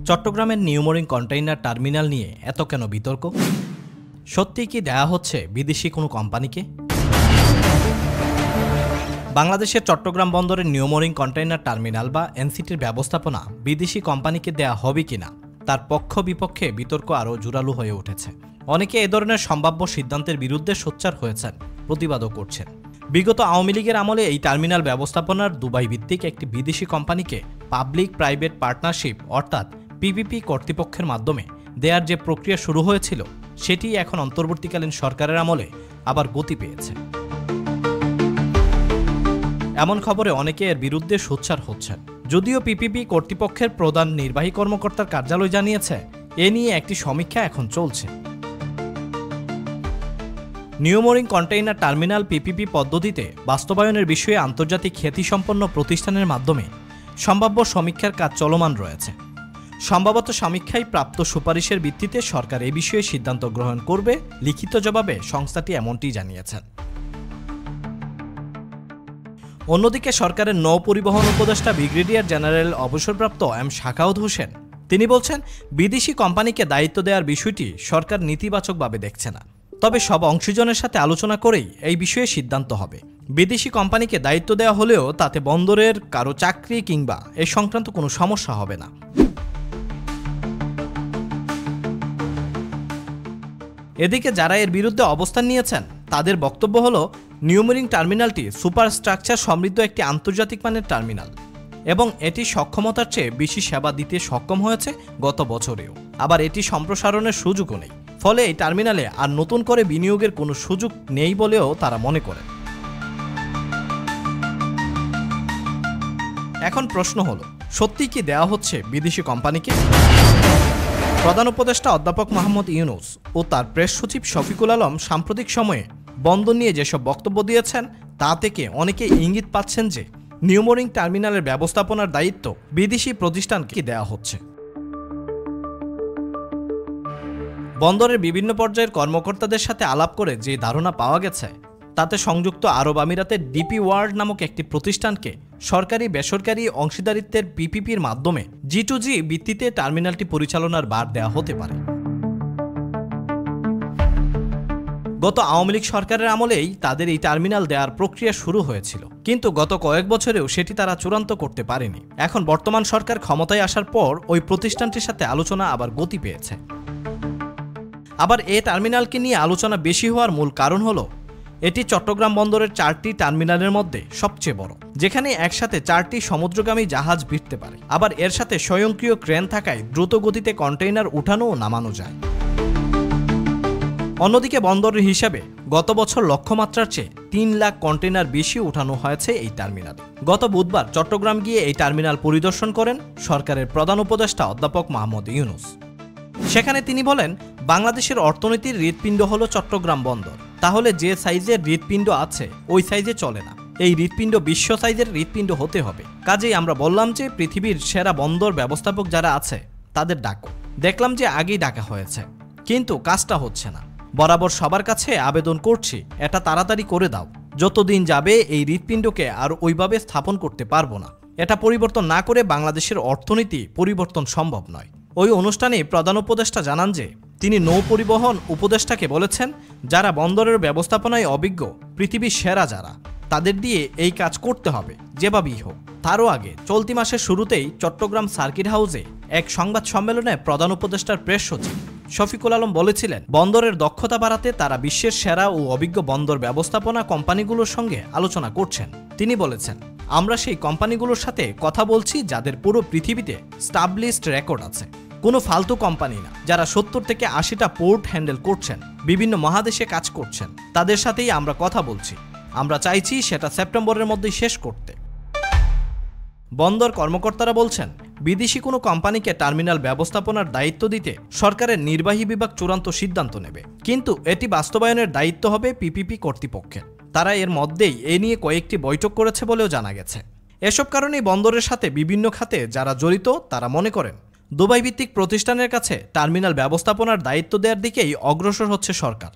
চট্টগ্রামের New Mooring container terminal নিয়ে এত কেন বিতর্ক? সত্যিই কি দেয়া হচ্ছে বিদেশি কোনো কোম্পানিকে? বাংলাদেশের চট্টগ্রাম বন্দরের নিউমরিং কন্টেইনার টার্মিনাল বা এনসিটির ব্যবস্থাপনা বিদেশি কোম্পানিকে দেয়া হবে কিনা তার পক্ষ বিপক্ষে বিতর্ক আরও জোরালো হয়ে উঠেছে। অনেকে এ ধরনের সম্ভাব্য সিদ্ধান্তের বিরুদ্ধে সোচ্চার হয়েছেন, প্রতিবাদও করছেন। বিগত আওয়ামী লীগের আমলে এই টার্মিনাল ব্যবস্থাপনার দুবাই ভিত্তিক একটি বিদেশি কোম্পানিকে পাবলিক প্রাইভেট পার্টনারশিপ অর্থাৎ পিপিপি কর্তৃপক্ষের মাধ্যমে দেয়ার যে প্রক্রিয়া শুরু হয়েছিল সেটি এখন অন্তর্বর্তীকালীন সরকারের আমলে আবার গতি পেয়েছে। এমন খবরে অনেকে এর বিরুদ্ধে সোচ্চার হচ্ছেন। যদিও পিপিপি কর্তৃপক্ষের প্রধান নির্বাহী কর্মকর্তার কার্যালয় জানিয়েছে এ নিয়ে একটি সমীক্ষা এখন চলছে। নিউমরিং কন্টেইনার টার্মিনাল পিপিপি পদ্ধতিতে বাস্তবায়নের বিষয়ে আন্তর্জাতিক খ্যাতিসম্পন্ন প্রতিষ্ঠানের মাধ্যমে সম্ভাব্য সমীক্ষার কাজ চলমান রয়েছে। সম্ভবত সমীক্ষায় প্রাপ্ত সুপারিশের ভিত্তিতে সরকার এ বিষয়ে সিদ্ধান্ত গ্রহণ করবে। লিখিত জবাবে সংস্থাটি এমনটি জানিয়েছেন। অন্যদিকে সরকারের নৌ পরিবহন উপদেষ্টা ব্রিগেডিয়ার জেনারেল অবসরপ্রাপ্ত এম শাখাওয়াত হোসেন তিনি বলছেন, বিদেশি কোম্পানিকে দায়িত্ব দেওয়ার বিষয়টি সরকার নেতিবাচকভাবে দেখছে না। তবে সব অংশীজনের সাথে আলোচনা করেই এই বিষয়ে সিদ্ধান্ত হবে। বিদেশি কোম্পানিকে দায়িত্ব দেওয়া হলেও তাতে বন্দরের কারো চাকরি কিংবা এ সংক্রান্ত কোনো সমস্যা হবে না। এদিকে যারা এর বিরুদ্ধে অবস্থান নিয়েছেন তাদের বক্তব্য হলো, নিউমরিং টার্মিনালটি সুপার স্ট্রাকচার সমৃদ্ধ একটি আন্তর্জাতিক মানের টার্মিনাল এবং এটি সক্ষমতার চেয়ে বেশি সেবা দিতে সক্ষম হয়েছে গত বছরেও। আবার এটি সম্প্রসারণের সুযোগও নেই। ফলে এই টার্মিনালে আর নতুন করে বিনিয়োগের কোনো সুযোগ নেই বলেও তারা মনে করেন। এখন প্রশ্ন হলো, সত্যি কি দেওয়া হচ্ছে বিদেশি কোম্পানিকে? প্রধান উপদেষ্টা অধ্যাপক মোহাম্মদ ইউনূস ও তার প্রেস সচিব শফিকুল আলম সাম্প্রতিক সময়ে বন্দর নিয়ে যেসব বক্তব্য দিয়েছেন তা থেকে অনেকে ইঙ্গিত পাচ্ছেন যে নিউমরিং টার্মিনালের ব্যবস্থাপনার দায়িত্ব বিদেশি প্রতিষ্ঠানকে দেওয়া হচ্ছে। বন্দরের বিভিন্ন পর্যায়ের কর্মকর্তাদের সাথে আলাপ করে যে ধারণা পাওয়া গেছে তাতে সংযুক্ত আরব আমিরাতের ডিপি ওয়ার্ল্ড নামক একটি প্রতিষ্ঠানকে সরকারি বেসরকারি অংশীদারিত্বের পিপিপির মাধ্যমে G2G ভিত্তিতে টার্মিনালটি পরিচালনার ভার দেওয়া হতে পারে। গত আওয়ামী লীগ সরকারের আমলেই তাদের এই টার্মিনাল দেওয়ার প্রক্রিয়া শুরু হয়েছিল, কিন্তু গত কয়েক বছরেও সেটি তারা চূড়ান্ত করতে পারেনি। এখন বর্তমান সরকার ক্ষমতায় আসার পর ওই প্রতিষ্ঠানটির সাথে আলোচনা আবার গতি পেয়েছে। আবার এই টার্মিনালকে নিয়ে আলোচনা বেশি হওয়ার মূল কারণ হলো এটি চট্টগ্রাম বন্দরের 4টি টার্মিনালের মধ্যে সবচেয়ে বড়, যেখানে একসাথে 4টি সমুদ্রগামী জাহাজ ভিড়তে পারে। আবার এর সাথে স্বয়ংক্রিয় ক্রেন থাকায় দ্রুত গতিতে কন্টেইনার উঠানো ও নামানো যায়। অন্যদিকে বন্দরের হিসাবে গত বছর লক্ষ্যমাত্রার চেয়ে 3 লাখ কন্টেইনার বেশি উঠানো হয়েছে এই টার্মিনালে। গত বুধবার চট্টগ্রাম গিয়ে এই টার্মিনাল পরিদর্শন করেন সরকারের প্রধান উপদেষ্টা অধ্যাপক মোহাম্মদ ইউনূস। সেখানে তিনি বলেন, বাংলাদেশের অর্থনীতির হৃৎপিণ্ড হলো চট্টগ্রাম বন্দর। তাহলে যে সাইজের হৃৎপিণ্ড আছে ওই সাইজে চলে না, এই হৃৎপিণ্ড বিশ্ব সাইজের হৃৎপিণ্ড হতে হবে। কাজেই আমরা বললাম যে পৃথিবীর সেরা বন্দর ব্যবস্থাপক যারা আছে তাদের ডাকো। দেখলাম যে আগেই ডাকা হয়েছে, কিন্তু কাজটা হচ্ছে না। বরাবর সবার কাছে আবেদন করছি এটা তাড়াতাড়ি করে দাও। যতদিন যাবে এই হৃৎপিণ্ডকে আর ওইভাবে স্থাপন করতে পারবো না। এটা পরিবর্তন না করে বাংলাদেশের অর্থনীতি পরিবর্তন সম্ভব নয়। ওই অনুষ্ঠানে প্রধান উপদেষ্টা জানান যে তিনি নৌ পরিবহন উপদেষ্টাকে বলেছেন, যারা বন্দরের ব্যবস্থাপনায় অভিজ্ঞ, পৃথিবীর সেরা যারা, তাদের দিয়ে এই কাজ করতে হবে যেভাবেই হোক। তারও আগে চলতি মাসের শুরুতেই চট্টগ্রাম সার্কিট হাউসে এক সংবাদ সম্মেলনে প্রধান উপদেষ্টার প্রেস সচিব শফিকুল আলম বলেছিলেন, বন্দরের দক্ষতা বাড়াতে তারা বিশ্বের সেরা ও অভিজ্ঞ বন্দর ব্যবস্থাপনা কোম্পানিগুলোর সঙ্গে আলোচনা করছেন। তিনি বলেছেন, আমরা সেই কোম্পানিগুলোর সাথে কথা বলছি যাদের পুরো পৃথিবীতে স্টাবলিশড রেকর্ড আছে, কোনো ফালতু কোম্পানি না, যারা 70 থেকে 80টা পোর্ট হ্যান্ডেল করছেন, বিভিন্ন মহাদেশে কাজ করছেন। তাদের সাথেই আমরা কথা বলছি। আমরা চাইছি সেটা সেপ্টেম্বরের মধ্যেই শেষ করতে। বন্দর কর্মকর্তারা বলছেন, বিদেশি কোনো কোম্পানিকে টার্মিনাল ব্যবস্থাপনার দায়িত্ব দিতে সরকারের নির্বাহী বিভাগ চূড়ান্ত সিদ্ধান্ত নেবে, কিন্তু এটি বাস্তবায়নের দায়িত্ব হবে পিপিপি কর্তৃপক্ষের। তারা এর মধ্যেই এ নিয়ে কয়েকটি বৈঠক করেছে বলেও জানা গেছে। এসব কারণেই বন্দরের সাথে বিভিন্ন খাতে যারা জড়িত তারা মনে করেন দুবাই ভিত্তিক প্রতিষ্ঠানের কাছে টার্মিনাল ব্যবস্থাপনার দায়িত্ব দেওয়ার দিকেই অগ্রসর হচ্ছে সরকার।